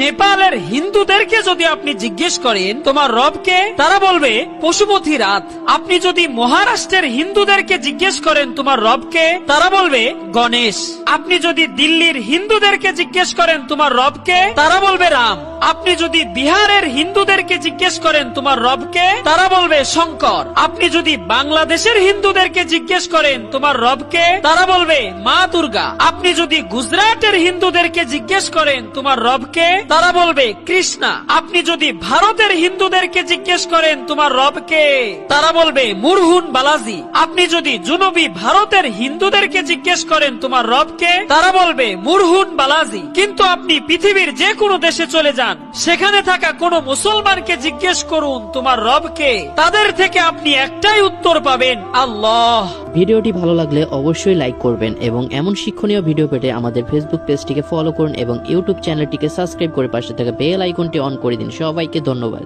নেপালের হিন্দুদেরকে যদি আপনি জিজ্ঞেস করেন তোমার রবকে, তারা বলবে পশুপতিনাথ। আপনি যদি মহারাষ্ট্রের হিন্দুদেরকে জিজ্ঞেস করেন তোমার রবকে, তারা বলবে গণেশ। আপনি যদি দিল্লির হিন্দুদেরকে জিজ্ঞেস করেন তোমার রবকে, তারা বলবে রাম। আপনি যদি বিহারের হিন্দুদেরকে জিজ্ঞেস করেন তোমার রবকে, তারা বলবে শঙ্কর। আপনি যদি বাংলাদেশের হিন্দুদেরকে জিজ্ঞেস করেন তোমার রবকে, তারা বলবে মা দুর্গা। আপনি যদি গুজরাটের হিন্দুদেরকে জিজ্ঞেস করেন তোমার রবকে, তারা বলবে কৃষ্ণা। আপনি যদি ভারতের হিন্দুদেরকে জিজ্ঞেস করেন তোমার রবকে, তারা বলবে মুরহুন বালাজি। আপনি যদি জুনবী ভারতের হিন্দুদেরকে জিজ্ঞেস করেন তোমার রবকে, তারা বলবে মুরহুন বালাজি। কিন্তু আপনি পৃথিবীর যে কোনো দেশে চলে যান, সেখানে থাকা কোনো মুসলমানকে জিজ্ঞেস করুন তোমার রবকে, তাদের থেকে আপনি একটাই উত্তর পাবেন, আল্লাহ। ভিডিওটি ভালো লাগলে অবশ্যই লাইক করবেন এবং এমন শিক্ষণীয় ভিডিও পেতে আমাদের ফেসবুক পেজটিকে ফলো করুন এবং ইউটিউব চ্যানেলটিকে সাবস্ক্রাইব করে পাশে থাকা বেল আইকনটি অন করে দিন। সবাইকে ধন্যবাদ।